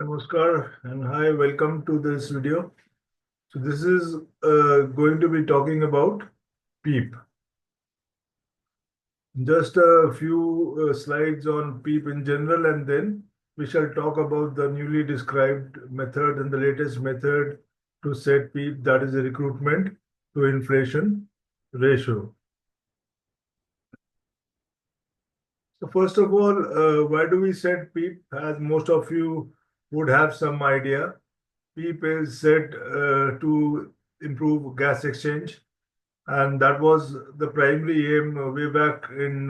Namaskar and hi, welcome to this video. So this is going to be talking about PEEP. Just a few slides on PEEP in general, and then we shall talk about the newly described method and the latest method to set PEEP, that is the recruitment to inflation ratio. So first of all, why do we set PEEP? As most of you would have some idea, PEEP is set to improve gas exchange, and that was the primary aim way back in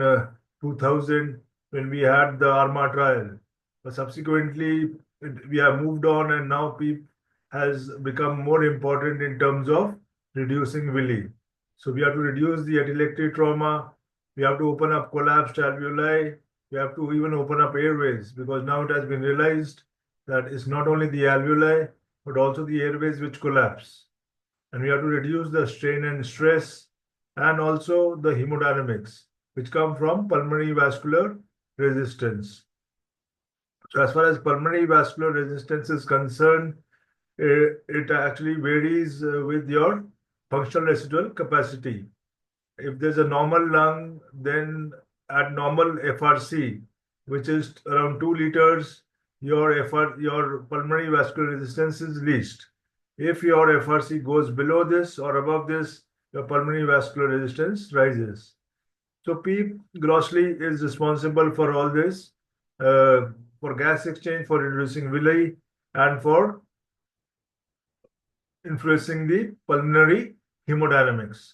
2000 when we had the ARMA trial. But subsequently, we have moved on, and now PEEP has become more important in terms of reducing villi. So we have to reduce the atelectative trauma. We have to open up collapsed alveoli. We have to even open up airways, because now it has been realized that it's not only the alveoli but also the airways which collapse. And we have to reduce the strain and stress and also the hemodynamics, which come from pulmonary vascular resistance. So as far as pulmonary vascular resistance is concerned, it actually varies with your functional residual capacity. If there's a normal lung, then at normal FRC, which is around 2 liters, your pulmonary vascular resistance is least. If your FRC goes below this or above this, your pulmonary vascular resistance rises. So PEEP grossly is responsible for all this, for gas exchange, for reducing villi, and for influencing the pulmonary hemodynamics.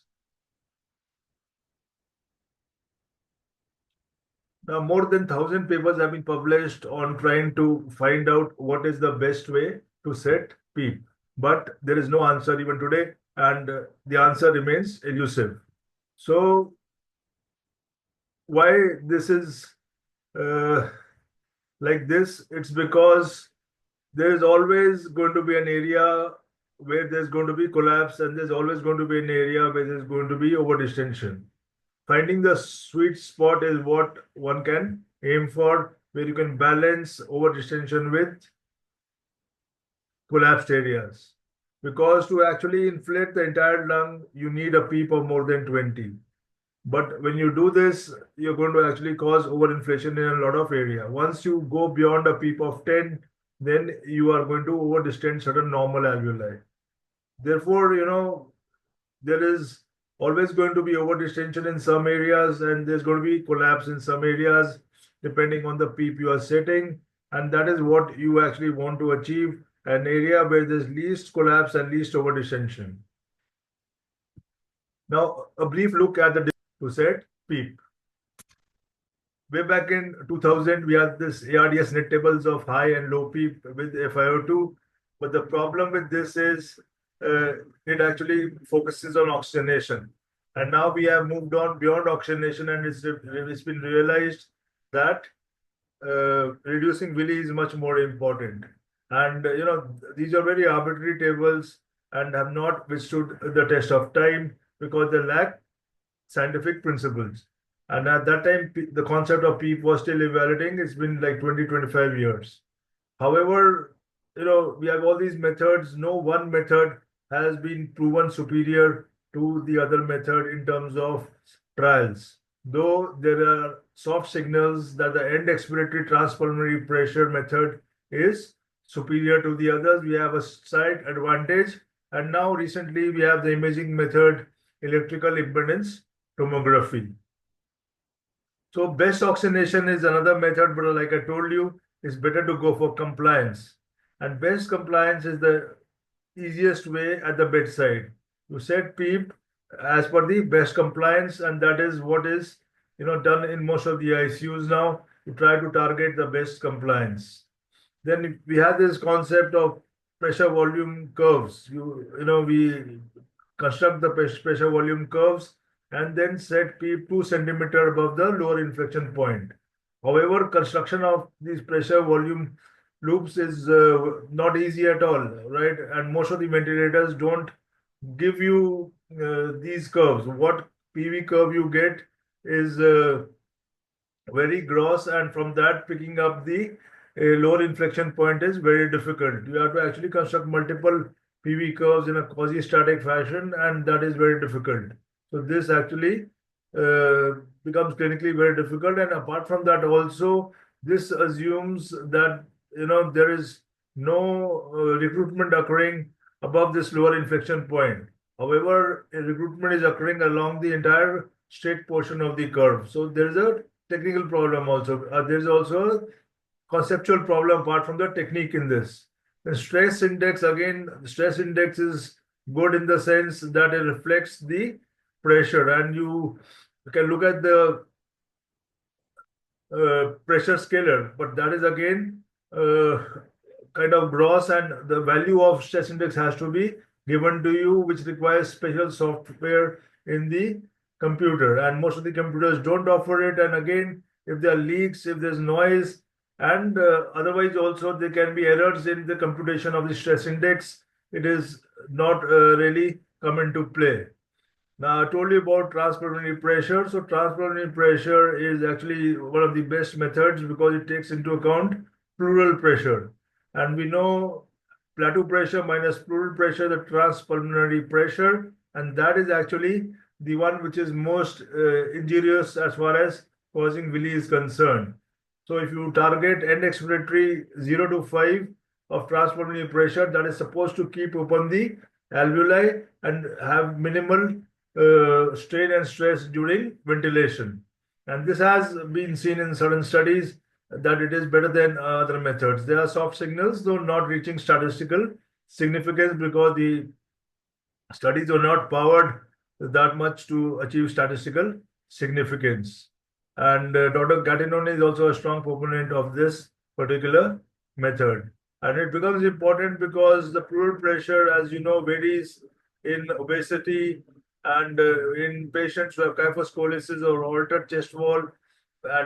Now, more than 1,000 papers have been published on trying to find out what is the best way to set PEEP. But there is no answer even today, and the answer remains elusive. So, why this is like this? It's because there is always going to be an area where there's going to be collapse, and there's always going to be an area where there's going to be overdistension. Finding the sweet spot is what one can aim for, where you can balance overdistension with collapsed areas. Because to actually inflate the entire lung, you need a PEEP of more than 20. But when you do this, you're going to actually cause overinflation in a lot of area. Once you go beyond a PEEP of 10, then you are going to overdistend certain normal alveoli. Therefore, there is always going to be overdistension in some areas, and there's going to be collapse in some areas, depending on the PEEP you are setting. And that is what you actually want to achieve, an area where there's least collapse and least overdistension. Now, a brief look at the to set PEEP. Way back in 2000, we had this ARDS net tables of high and low PEEP with FiO2. But the problem with this is it actually focuses on oxygenation. And now we have moved on beyond oxygenation, and it's been realized that reducing villi is much more important. And these are very arbitrary tables and have not withstood the test of time because they lack scientific principles. And at that time, the concept of PEEP was still evaluating. It's been like 20-25 years. However, we have all these methods. No one method has been proven superior to the other method in terms of trials. Though there are soft signals that the end expiratory transpulmonary pressure method is superior to the others, we have a slight advantage. And now recently we have the imaging method, electrical impedance tomography. So best oxygenation is another method, but like I told you, it's better to go for compliance. And best compliance is the easiest way at the bedside. You set PEEP as per the best compliance, and that is what is done in most of the ICUs now. You try to target the best compliance. Then we have this concept of pressure volume curves. We construct the pressure volume curves and then set PEEP 2 centimeter above the lower inflection point. However, construction of these pressure volume loops is not easy at all, right? And most of the ventilators don't give you these curves. What PV curve you get is very gross, and from that picking up the a lower inflection point is very difficult. You have to actually construct multiple PV curves in a quasi-static fashion, and that is very difficult. So this actually becomes clinically very difficult. And apart from that, also this assumes that there is no recruitment occurring above this lower inflection point. However, a recruitment is occurring along the entire straight portion of the curve. So there is a technical problem also. There is also a conceptual problem apart from the technique in this. The stress index, again, the stress index is good in the sense that it reflects the pressure, and you can look at the pressure scalar, but that is again kind of gross, and the value of stress index has to be given to you, which requires special software in the computer, and most of the computers don't offer it. And again, if there are leaks, if there's noise, and otherwise also there can be errors in the computation of the stress index, it is not really come into play. Now, I told you about transpulmonary pressure. So transpulmonary pressure is actually one of the best methods because it takes into account pleural pressure. And we know plateau pressure minus pleural pressure, the transpulmonary pressure, and that is actually the one which is most injurious as far as causing villi is concerned. So if you target end expiratory 0 to 5 of transpulmonary pressure, that is supposed to keep open the alveoli and have minimal strain and stress during ventilation. And this has been seen in certain studies that it is better than other methods. There are soft signals, though not reaching statistical significance because the studies are not powered that much to achieve statistical significance. And Dr. Gattinone is also a strong proponent of this particular method. And it becomes important because the pleural pressure, as you know, varies in obesity and in patients who have kyphoscoliosis or altered chest wall.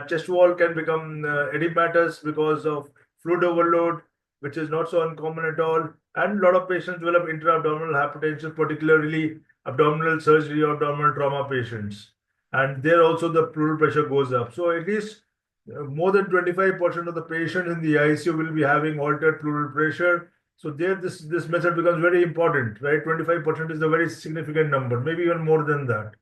Chest wall can become edematous because of fluid overload, which is not so uncommon at all. And a lot of patients develop intra-abdominal hypertension, particularly abdominal surgery or abdominal trauma patients. And there also the pleural pressure goes up. So at least more than 25% of the patients in the ICU will be having altered pleural pressure. So there, this method becomes very important, right? 25% is a very significant number, maybe even more than that.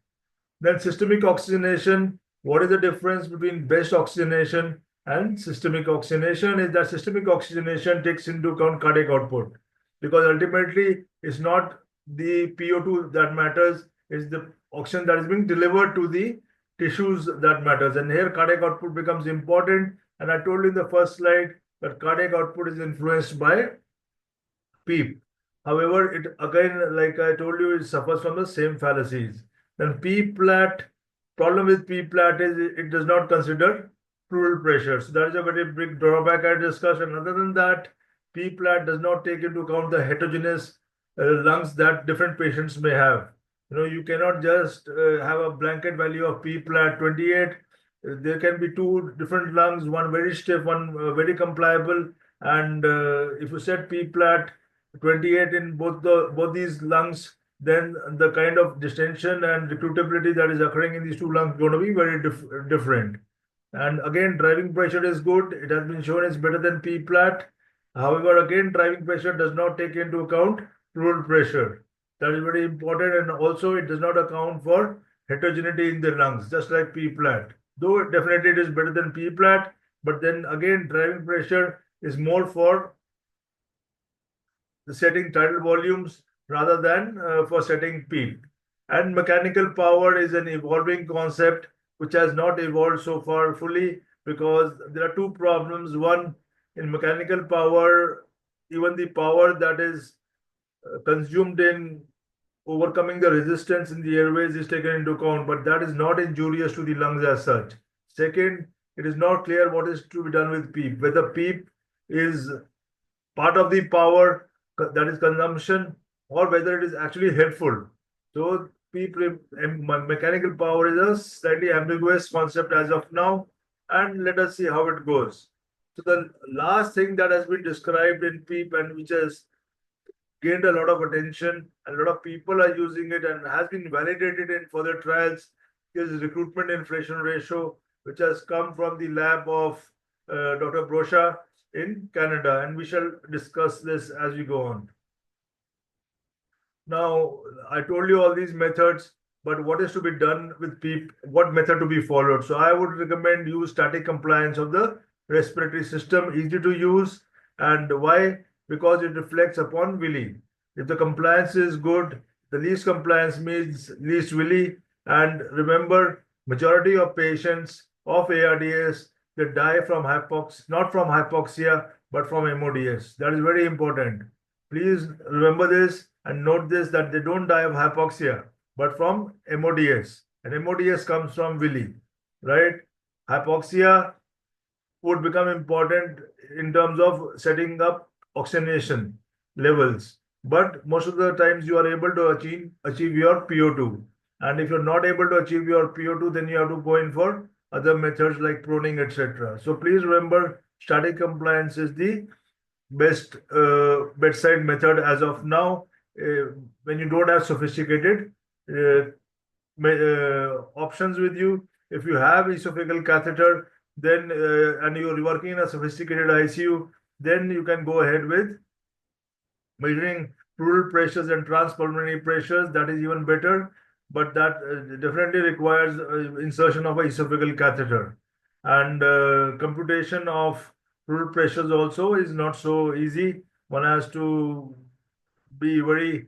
Then systemic oxygenation. What is the difference between best oxygenation and systemic oxygenation? Is that systemic oxygenation takes into account cardiac output, because ultimately it's not the PO2 that matters, it's the oxygen that is being delivered to the tissues that matters. And here cardiac output becomes important. And I told you in the first slide that cardiac output is influenced by PEEP. However, it again, like I told you, it suffers from the same fallacies. Then P-plat, problem with P-plat is it does not consider pleural pressure. So that is a very big drawback I discussed. And other than that, P-plat does not take into account the heterogeneous lungs that different patients may have. You cannot just have a blanket value of P-plat 28. There can be two different lungs, one very stiff, one very compliable. And if you set P-plat 28 in both these lungs, then the kind of distension and recruitability that is occurring in these two lungs is going to be very different. And again, driving pressure is good. It has been shown it's better than P-plat. However, again, driving pressure does not take into account pleural pressure. That is very important. And also, it does not account for heterogeneity in the lungs, just like P-plat. Though definitely it is better than P-plat, but then again, driving pressure is more for the setting tidal volumes rather than for setting PEEP. And mechanical power is an evolving concept which has not evolved so far fully, because there are two problems. One, in mechanical power, even the power that is consumed in overcoming the resistance in the airways is taken into account, but that is not injurious to the lungs as such. Second, it is not clear what is to be done with PEEP, whether PEEP is part of the power that is consumption or whether it is actually helpful. So mechanical power is a slightly ambiguous concept as of now, and let us see how it goes. So the last thing that has been described in PEEP and which has gained a lot of attention, a lot of people are using it and has been validated in further trials, is recruitment inflation ratio, which has come from the lab of Dr. Brosha. in Canada, and we shall discuss this as we go on. Now, I told you all these methods, but what is to be done with PEEP? What method to be followed? So I would recommend use static compliance of the respiratory system, easy to use. And why? Because it reflects upon Willi. If the compliance is good, the least compliance means least Willi. And remember, majority of patients of ARDS, they die from not from hypoxia, but from MODS. That is very important. Please remember this and note this, that they don't die of hypoxia, but from MODS. And MODS comes from Willi, right? Hypoxia would become important in terms of setting up oxygenation levels. But most of the times you are able to achieve your PO2. And if you're not able to achieve your PO2, then you have to go in for other methods like proning, etc. So please remember, static compliance is the best bedside method as of now, when you don't have sophisticated uh, options with you. If you have esophageal catheter, then and you're working in a sophisticated ICU, then you can go ahead with measuring pleural pressures and transpulmonary pressures. That is even better, but that definitely requires insertion of a esophageal catheter. And computation of pleural pressures also is not so easy. One has to be very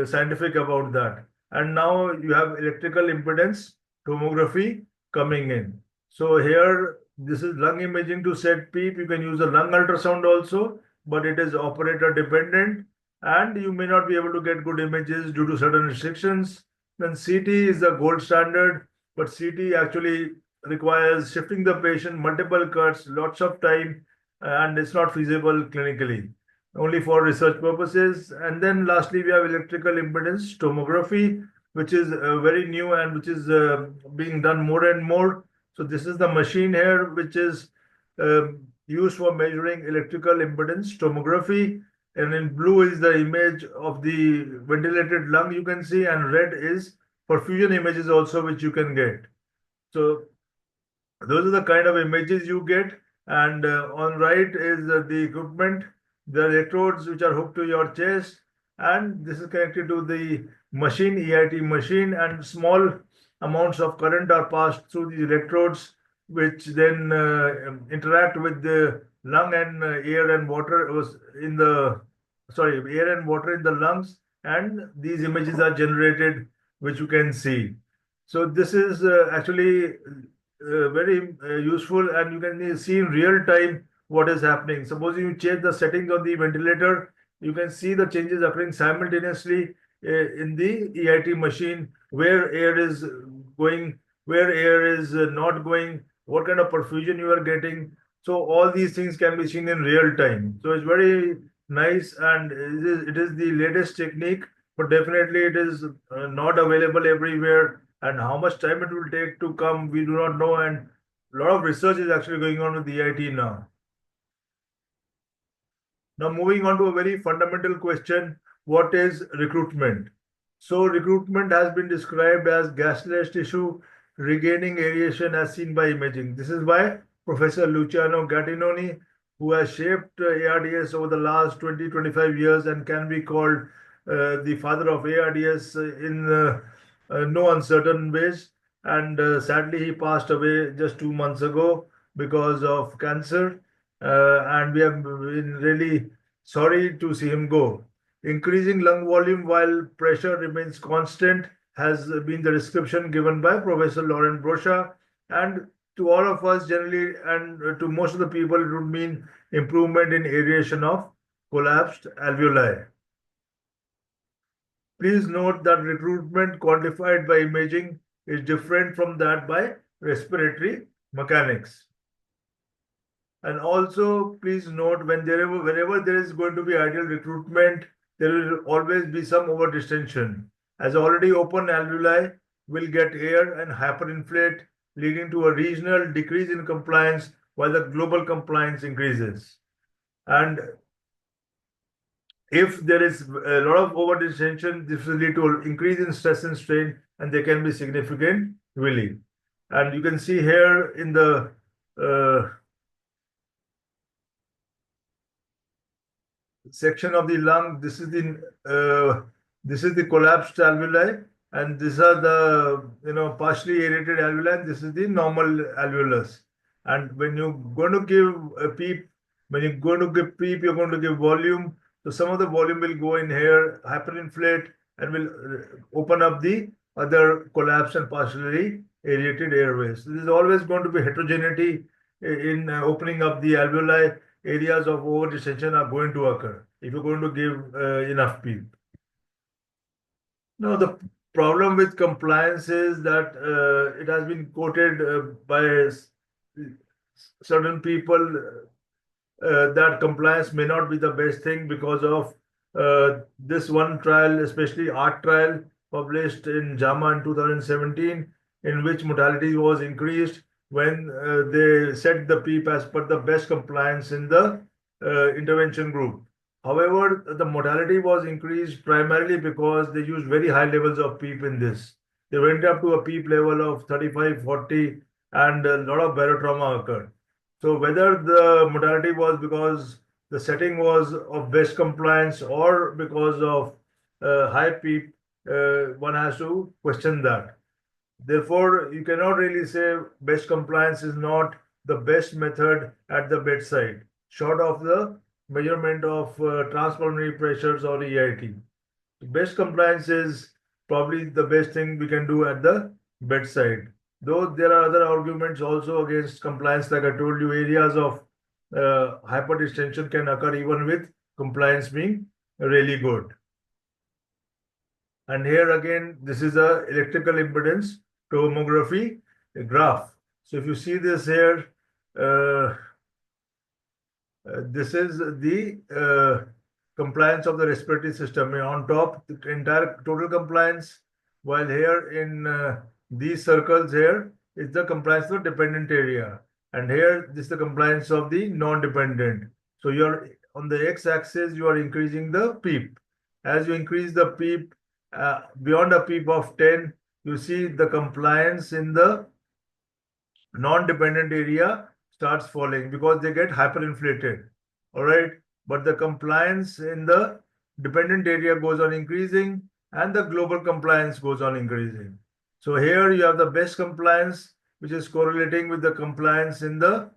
scientific about that. And now you have electrical impedance tomography coming in. So here, this is lung imaging to set PEEP. You can use a lung ultrasound also, but it is operator dependent, and you may not be able to get good images due to certain restrictions. Then CT is the gold standard, but CT actually requires shifting the patient, multiple cuts, lots of time, and it's not feasible clinically, only for research purposes. And then lastly, we have electrical impedance tomography, which is very new and which is being done more and more. So this is the machine here, which is used for measuring electrical impedance tomography. And in blue is the image of the ventilated lung you can see, and red is perfusion images also, which you can get. So those are the kind of images you get. And on right is the equipment, the electrodes which are hooked to your chest, and this is connected to the machine, EIT machine, and small amounts of current are passed through these electrodes, which then interact with the lung, and air and water was in the air and water in the lungs, and these images are generated, which you can see. So this is actually very useful, and you can see in real time what is happening. Suppose you change the settings of the ventilator, you can see the changes occurring simultaneously in the EIT machine, where air is going, where air is not going, what kind of perfusion you are getting. So all these things can be seen in real time. So it's very nice, and it is the latest technique, but definitely it is not available everywhere. And how much time it will take to come, we do not know. And a lot of research is actually going on with the EIT now. Now, moving on to a very fundamental question, what is recruitment? So, recruitment has been described as gaseous tissue regaining aeration as seen by imaging. This is by Professor Luciano Gattinoni, who has shaped ARDS over the last 20-25 years and can be called the father of ARDS in no uncertain ways. And sadly, he passed away just 2 months ago because of cancer. And we have been really sorry to see him go. Increasing lung volume while pressure remains constant has been the description given by Professor Laurent Brocha. And to all of us generally, and to most of the people, it would mean improvement in aeration of collapsed alveoli. Please note that recruitment quantified by imaging is different from that by respiratory mechanics. And also, please note, whenever there is going to be ideal recruitment, there will always be some overdistension, as already open alveoli will get air and hyperinflate, leading to a regional decrease in compliance while the global compliance increases. And if there is a lot of overdistension, this will lead to an increase in stress and strain, and there can be significant Willi. And you can see here in the section of the lung. This is the collapsed alveoli, and these are the partially aerated alveoli. And this is the normal alveolus. And when you're going to give a PEEP, you're going to give volume. So some of the volume will go in here, hyperinflate, and will open up the other collapsed and partially aerated airways. So there's always going to be heterogeneity in opening up the alveoli. Areas of over distension are going to occur if you're going to give enough PEEP. Now, the problem with compliance is that it has been quoted by certain people that compliance may not be the best thing because of this one trial, especially ART trial published in JAMA in 2017, in which mortality was increased when they set the PEEP as per the best compliance in the intervention group. However, the mortality was increased primarily because they used very high levels of PEEP in this. They went up to a PEEP level of 35, 40, and a lot of barotrauma occurred. So whether the mortality was because the setting was of best compliance or because of high PEEP, one has to question that. Therefore, you cannot really say best compliance is not the best method at the bedside, short of the measurement of transpulmonary pressures or EIT. Best compliance is probably the best thing we can do at the bedside. Though there are other arguments also against compliance, like I told you, areas of hyperdistension can occur even with compliance being really good. And here again, this is a electrical impedance tomography graph. So if you see this here, this is the compliance of the respiratory system. On top, the entire total compliance, while here in these circles here is the compliance of the dependent area. And here, this is the compliance of the non-dependent. So you're on the x-axis, you are increasing the PEEP. As you increase the PEEP, beyond a PEEP of 10, you see the compliance in the non-dependent area starts falling because they get hyperinflated. All right. But the compliance in the dependent area goes on increasing and the global compliance goes on increasing. So here you have the best compliance, which is correlating with the compliance in the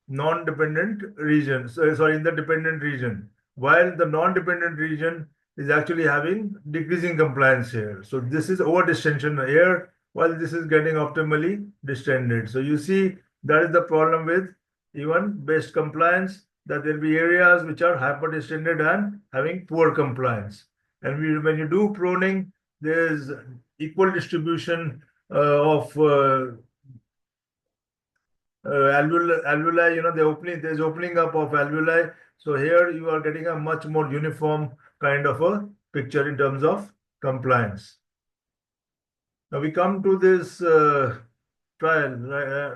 non-dependent region. Sorry, in the dependent region, while the non-dependent region is actually having decreasing compliance here. So this is over distension here, while this is getting optimally distended. So you see that is the problem with even best compliance, that there will be areas which are hyperdistended and having poor compliance. And when you do proning, there is equal distribution of alveoli, there's opening up of alveoli. So here you are getting a much more uniform kind of a picture in terms of compliance. Now we come to this trial,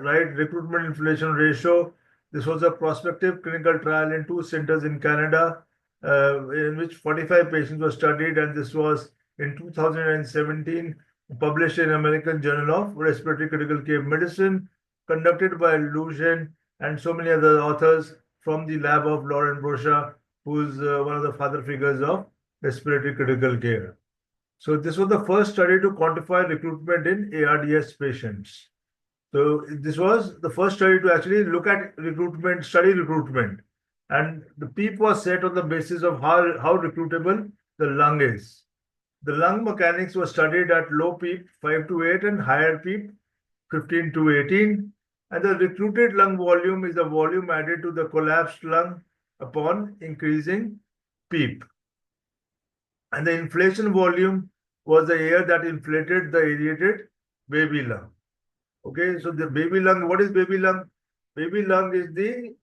right? Recruitment inflation ratio. This was a prospective clinical trial in 2 centers in Canada, in which 45 patients were studied, and this was in 2017, published in American Journal of Respiratory Critical Care Medicine, conducted by Lucian and so many other authors from the lab of Laurent Brocha, who is one of the father figures of respiratory critical care. So this was the first study to quantify recruitment in ARDS patients. So this was the first study to actually look at recruitment, study recruitment. And the PEEP was set on the basis of how recruitable the lung is. The lung mechanics was studied at low PEEP 5 to 8 and higher PEEP 15 to 18. And the recruited lung volume is the volume added to the collapsed lung upon increasing PEEP. And the inflation volume was the air that inflated the aerated baby lung. Okay, so the baby lung, what is baby lung? Baby lung is the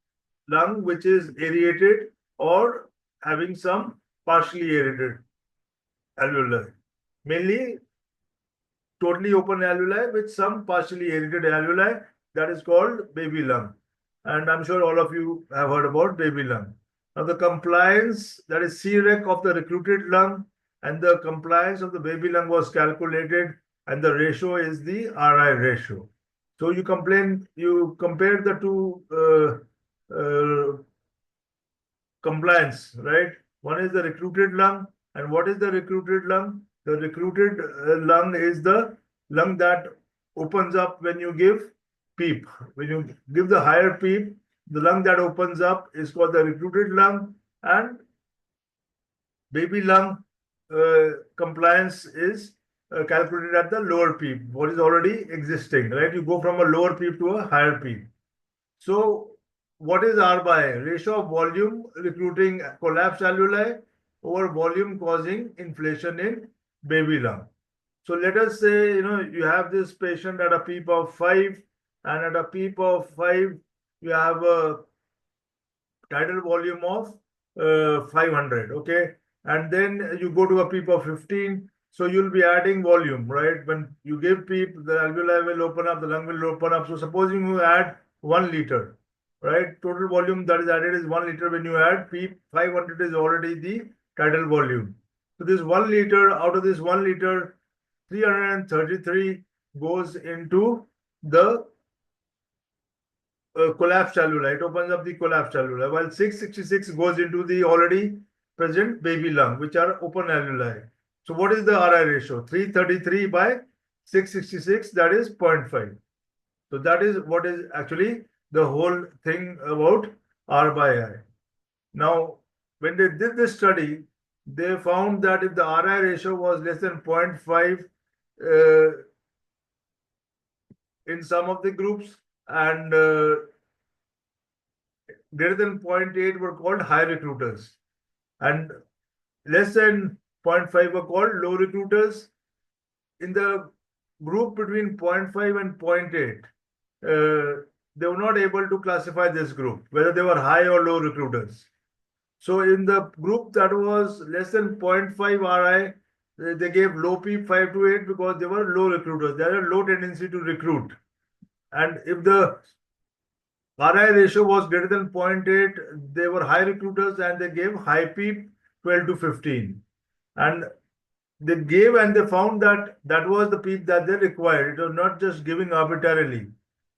lung which is aerated or having some partially aerated alveoli. Mainly totally open alveoli with some partially aerated alveoli, that is called baby lung. And I'm sure all of you have heard about baby lung. Now the compliance, that is C-rec of the recruited lung, and the compliance of the baby lung was calculated, and the ratio is the RI ratio. So you compare the two compliance, right? One is the recruited lung. And what is the recruited lung? The recruited lung is the lung that opens up when you give PEEP. When you give the higher PEEP, the lung that opens up is called the recruited lung, and baby lung compliance is calculated at the lower PEEP, what is already existing, right? You go from a lower PEEP to a higher PEEP. So what is R by A? Ratio of volume recruiting collapsed alveoli over volume causing inflation in baby lung. So let us say, you have this patient at a PEEP of 5, and at a PEEP of 5, you have a tidal volume of 500, okay? And then you go to a PEEP of 15, so you'll be adding volume, right? When you give PEEP, the alveoli will open up, the lung will open up. So supposing you add 1 liter, right? Total volume that is added is 1 liter. When you add PEEP, 500 is already the tidal volume. So this 1 liter, out of this 1 liter, 333 goes into the collapsed alveoli. It opens up the collapsed alveoli, while 666 goes into the already present baby lung, which are open alveoli. So what is the RI ratio? 333 by 666, that is 0.5. So that is what is actually the whole thing about R by I. Now, when they did this study, they found that if the RI ratio was less than 0.5 in some of the groups, and greater than 0.8 were called high recruiters, and less than 0.5 were called low recruiters. In the group between 0.5 and 0.8, they were not able to classify this group, whether they were high or low recruiters. So in the group that was less than 0.5 RI, they gave low PEEP 5 to 8 because they were low recruiters. They had a low tendency to recruit. And if the RI ratio was greater than 0.8, they were high recruiters, and they gave high PEEP 12 to 15. And they gave, and they found that that was the PEEP that they required. It was not just giving arbitrarily.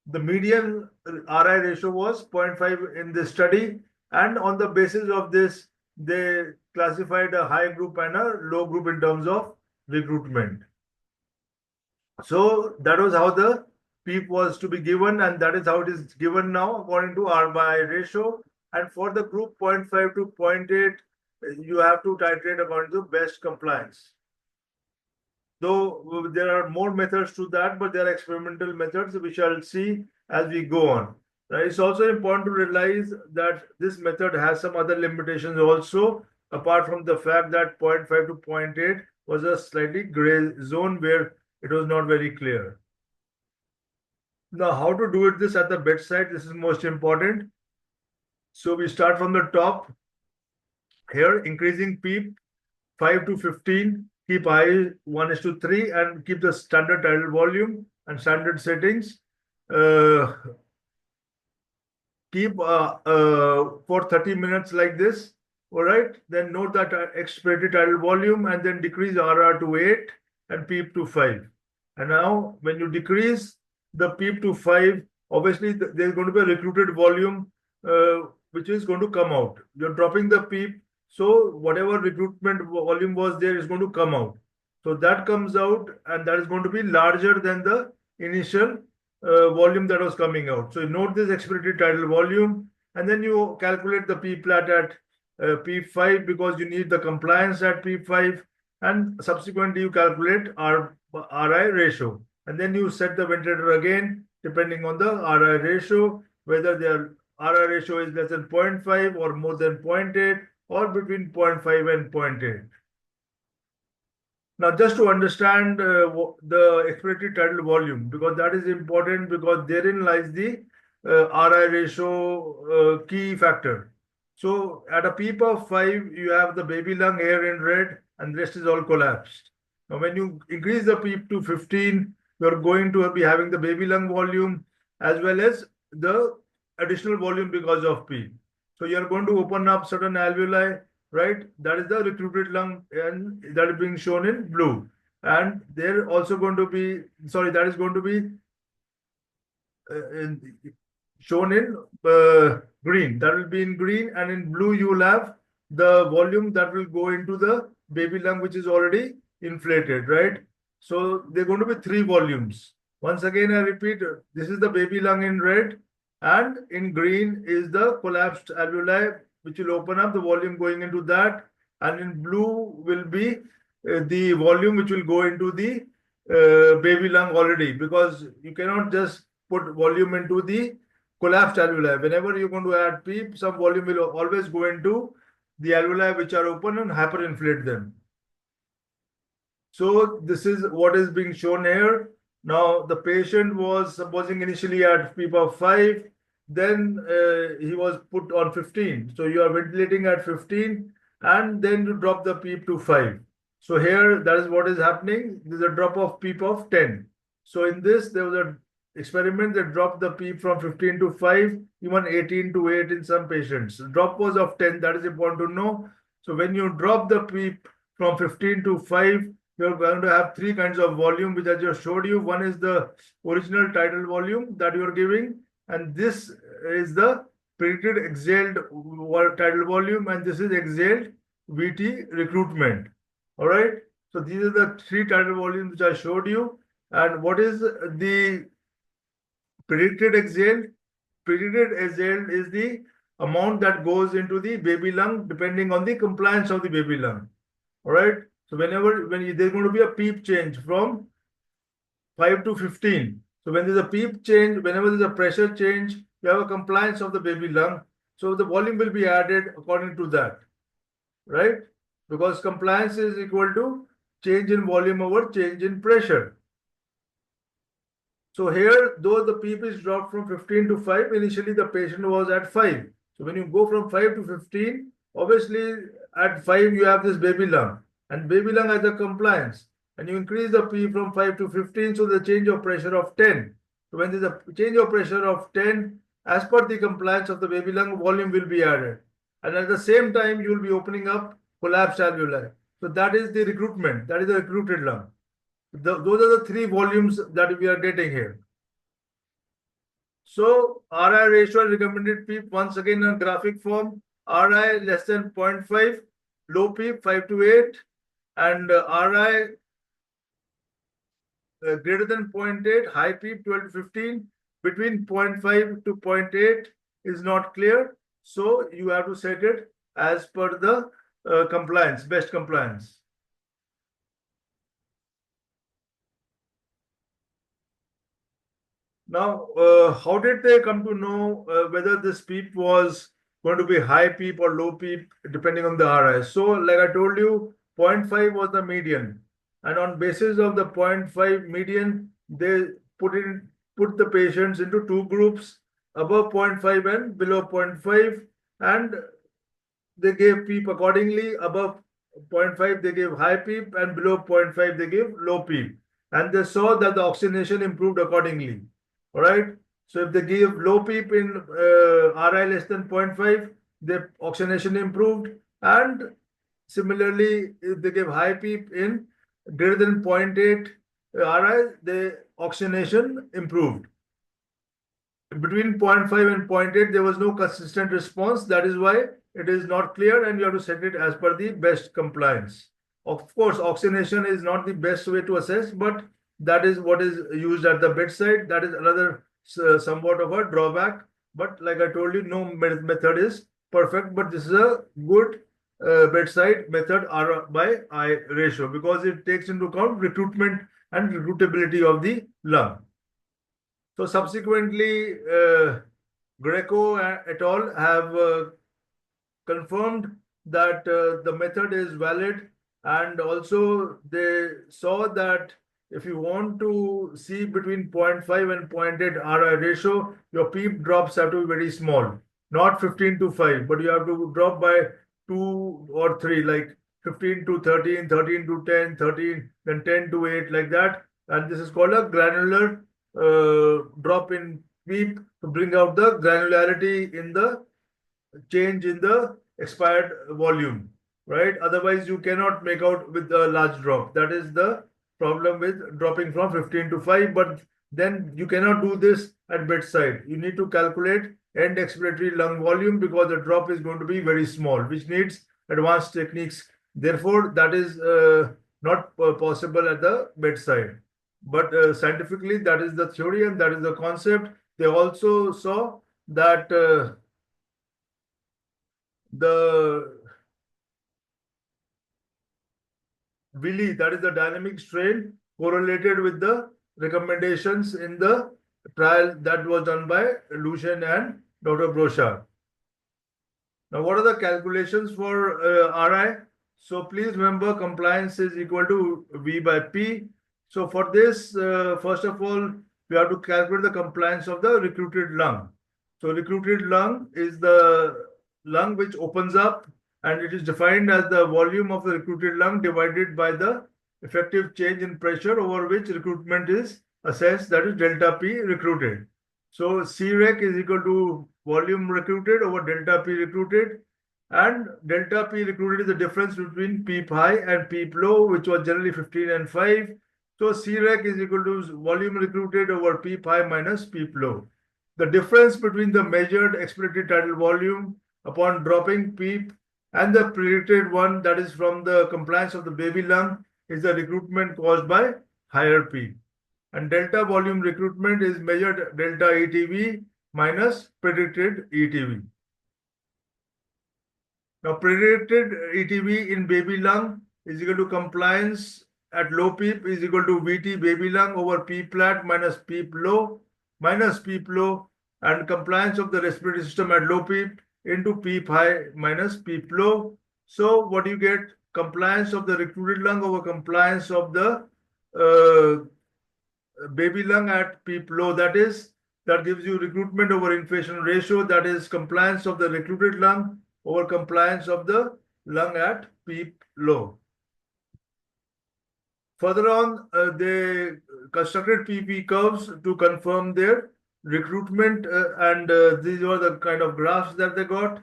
The median RI ratio was 0.5 in this study, and on the basis of this, they classified a high group and a low group in terms of recruitment. So that was how the PEEP was to be given, and that is how it is given now according to R by I ratio. And for the group 0.5 to 0.8, you have to titrate according to best compliance. Though there are more methods to that, but there are experimental methods we shall see as we go on. Right? It's also important to realize that this method has some other limitations also, apart from the fact that 0.5 to 0.8 was a slightly gray zone where it was not very clear. Now, how to do this at the bedside? This is most important. So we start from the top. Here, increasing PEEP 5 to 15, keep I 1:3, and keep the standard tidal volume and standard settings. Keep for 30 minutes like this. All right. Then note that expirated tidal volume, and then decrease RR to 8 and PEEP to 5. And now, when you decrease the PEEP to 5, obviously there's going to be a recruited volume which is going to come out. You're dropping the PEEP, so whatever recruitment volume was there is going to come out. So that comes out, and that is going to be larger than the initial volume that was coming out. So you note this expirated tidal volume, and then you calculate the PEEP plat at PEEP 5 because you need the compliance at PEEP 5, and subsequently you calculate RI ratio, and then you set the ventilator again depending on the RI ratio, whether their RI ratio is less than 0.5 or more than 0.8 or between 0.5 and 0.8. Now, just to understand the expiratory tidal volume, because that is important, because therein lies the RI ratio key factor. So at a PEEP of 5, you have the baby lung air in red, and the rest is all collapsed. Now, when you increase the PEEP to 15, you're going to be having the baby lung volume as well as the additional volume because of PEEP. So you're going to open up certain alveoli, right? That is the recruited lung, and that is being shown in blue. And they're also going to be, sorry, that is going to be shown in green. That will be in green, and in blue you will have the volume that will go into the baby lung, which is already inflated, right? So they're going to be three volumes. Once again, I repeat, this is the baby lung in red, and in green is the collapsed alveoli, which will open up the volume going into that, and in blue will be the volume which will go into the baby lung already, because you cannot just put volume into the collapsed alveoli. Whenever you're going to add PEEP, some volume will always go into the alveoli which are open and hyperinflate them. So this is what is being shown here. Now the patient was supposing initially at PEEP of 5, then he was put on 15. So you are ventilating at 15 and then you drop the PEEP to 5. So here that is what is happening. There's a drop of PEEP of 10. So in this there was an experiment that dropped the PEEP from 15 to 5, even 18 to 8 in some patients. The drop was of 10. That is important to know. So when you drop the PEEP from 15 to 5, you're going to have three kinds of volume, which I just showed you. One is the original tidal volume that you're giving, and this is the predicted exhaled tidal volume, and this is exhaled VT recruitment. All right. So these are the three tidal volumes which I showed you. And what is the predicted exhaled? Predicted exhaled is the amount that goes into the baby lung depending on the compliance of the baby lung. All right. So there's going to be a PEEP change from 5 to 15. So when there's a PEEP change, whenever there's a pressure change, you have a compliance of the baby lung. So the volume will be added according to that, right? Because compliance is equal to change in volume over change in pressure. So here, though the PEEP is dropped from 15 to 5, initially the patient was at 5. So when you go from 5 to 15, obviously at 5 you have this baby lung. And baby lung has a compliance, and you increase the P from 5 to 15, so the change of pressure of 10. So when there's a change of pressure of 10, as per the compliance of the baby lung, volume will be added. And at the same time, you will be opening up collapsed alveoli. So that is the recruitment, that is the recruited lung. Those are the three volumes that we are getting here. So RI ratio recommended PEEP, once again in graphic form. RI less than 0.5, low PEEP 5 to 8, and RI greater than 0.8, high PEEP 12 to 15, between 0.5 to 0.8 is not clear. So you have to set it as per the compliance, best compliance. Now, how did they come to know whether this PEEP was going to be high PEEP or low PEEP depending on the RI? So like I told you, 0.5 was the median, and on basis of the 0.5 median, they put the patients into two groups, above 0.5 and below 0.5, and they gave PEEP accordingly. Above 0.5 they gave high PEEP, and below 0.5 they gave low PEEP, and they saw that the oxygenation improved accordingly. All right. So if they give low PEEP in RI less than 0.5, the oxygenation improved, and similarly, if they give high PEEP in greater than 0.8 RI, the oxygenation improved. Between 0.5 and 0.8, there was no consistent response. That is why it is not clear, and you have to set it as per the best compliance. Of course, oxygenation is not the best way to assess, but that is what is used at the bedside. That is another somewhat of a drawback. But like I told you, no method is perfect, but this is a good bedside method R by I ratio, because it takes into account recruitment and recruitability of the lung. So subsequently, Greco et al. Have confirmed that the method is valid, and also they saw that if you want to see between 0.5 and 0.8 RI ratio, your PEEP drops have to be very small, not 15 to 5, but you have to drop by 2 or 3, like 15 to 13, 13 to 10, 13, then 10 to 8, like that. And this is called a granular drop in PEEP to bring out the granularity in the change in the expired volume, right? Otherwise, you cannot make out with a large drop. That is the problem with dropping from 15 to 5, but then you cannot do this at bedside. You need to calculate end expiratory lung volume, because the drop is going to be very small, which needs advanced techniques. Therefore, that is not possible at the bedside. But scientifically, that is the theory and that is the concept. They also saw that the Willi, that is the dynamic strain, correlated with the recommendations in the trial that was done by Lucien and Dr. Brocha. Now, what are the calculations for RI? So please remember compliance is equal to V by P. So for this, first of all, we have to calculate the compliance of the recruited lung. So recruited lung is the lung which opens up, and it is defined as the volume of the recruited lung divided by the effective change in pressure over which recruitment is assessed, that is delta P recruited. So Crec is equal to volume recruited over delta P recruited, and delta P recruited is the difference between PEEP high and PEEP low, which was generally 15 and 5. So Crec is equal to volume recruited over PEEP high minus PEEP low. The difference between the measured expiratory tidal volume upon dropping PEEP and the predicted one, that is from the compliance of the baby lung, is the recruitment caused by higher PEEP. And delta volume recruitment is measured delta ETV minus predicted ETV. Now, predicted ETV in baby lung is equal to compliance at low PEEP is equal to VT baby lung over PEEP flat minus PEEP low, and compliance of the respiratory system at low PEEP into PEEP high minus PEEP low. So what you get? Compliance of the recruited lung over compliance of the baby lung at PEEP low, that gives you recruitment over inflation ratio, that is compliance of the recruited lung over compliance of the lung at PEEP low. Further on, they constructed PP curves to confirm their recruitment, and these were the kind of graphs that they got.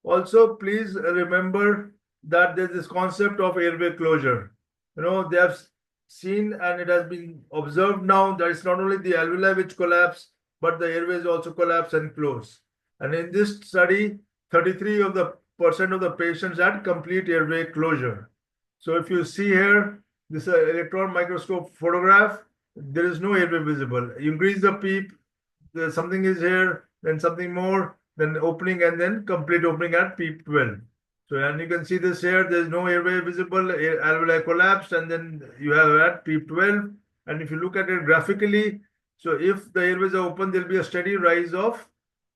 Also, please remember that there's this concept of airway closure. They have seen, and it has been observed now, that it's not only the alveoli which collapse, but the airways also collapse and close. And in this study, 33% of the patients had complete airway closure. So if you see here, this electron microscope photograph, there is no airway visible. You increase the PEEP, something is here, then something more, then opening, and then complete opening at PEEP 12. So, and you can see this here, there's no airway visible, alveoli collapsed, and then you have at PEEP 12. And if you look at it graphically, so if the airways are open, there'll be a steady rise of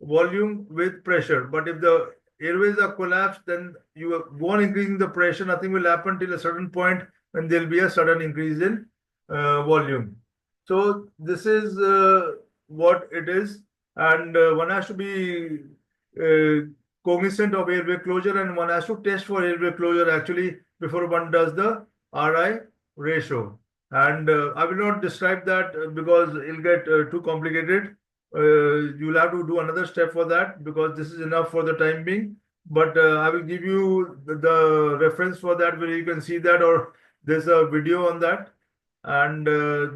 volume with pressure. But if the airways are collapsed, then you go on increasing the pressure, nothing will happen till a certain point when there'll be a sudden increase in volume. So this is what it is, and one has to be cognizant of airway closure, and one has to test for airway closure actually before one does the RI ratio. And I will not describe that because it'll get too complicated. You'll have to do another step for that because this is enough for the time being. But I will give you the reference for that where you can see that, or there's a video on that. And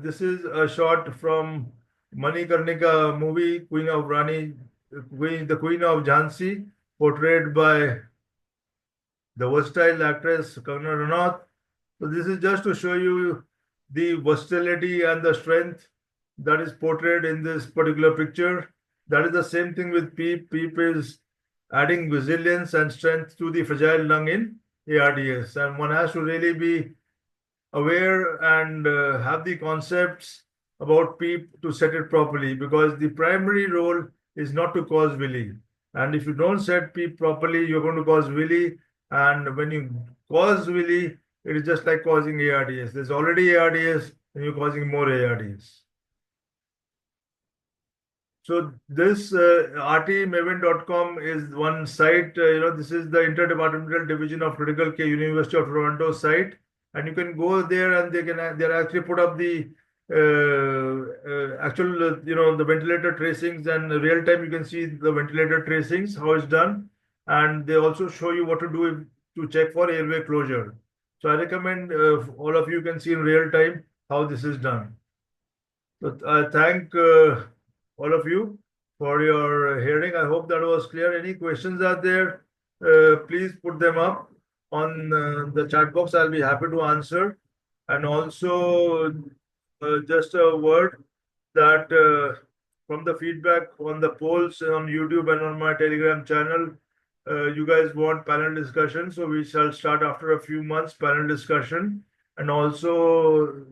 this is a shot from Manikarnika movie, Queen of Rani, the Queen of Jhansi, portrayed by the versatile actress Kangana Ranaut. So this is just to show you the versatility and the strength that is portrayed in this particular picture. That is the same thing with PEEP. PEEP is adding resilience and strength to the fragile lung in ARDS. And one has to really be aware and have the concepts about PEEP to set it properly, because the primary role is not to cause Willi. And if you don't set PEEP properly, you're going to cause Willi. And when you cause Willi, it is just like causing ARDS. There's already ARDS, and you're causing more ARDS. So this rtmaven.com is one site. This is the Interdepartmental Division of Critical Care, University of Toronto site, and you can go there and they actually put up the actual the ventilator tracings, and real time you can see the ventilator tracings, how it's done, and they also show you what to do to check for airway closure. So I recommend all of you can see in real time how this is done. So I thank all of you for your hearing. I hope that was clear. Any questions are there? please put them up on the chat box. I'll be happy to answer. And also, just a word that from the feedback on the polls on YouTube and on my Telegram channel, you guys want panel discussion. So we shall start after a few months panel discussion, and also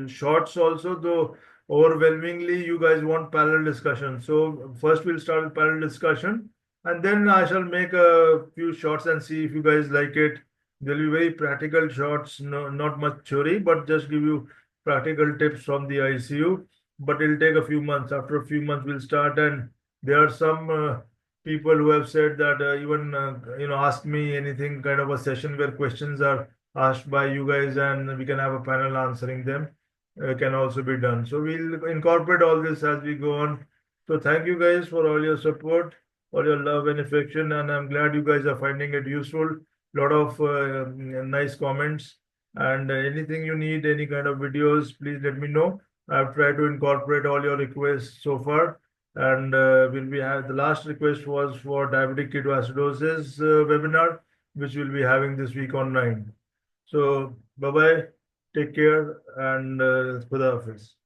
shorts also, though overwhelmingly you guys want panel discussion. So first we'll start with panel discussion, and then I shall make a few shorts and see if you guys like it. There'll be very practical shorts, no, not much theory, but just give you practical tips from the ICU. But it'll take a few months. After a few months, we'll start. And there are some people who have said that even ask me anything, kind of a session where questions are asked by you guys, and we can have a panel answering them. Can also be done. So we'll incorporate all this as we go on. So thank you guys for all your support, all your love and affection, and I'm glad you guys are finding it useful. Lot of nice comments, and anything you need, any kind of videos, please let me know. I've tried to incorporate all your requests so far, and the last request was for diabetic ketoacidosis webinar, which we'll be having this week on 9. So bye bye, take care, and Khuda Hafiz.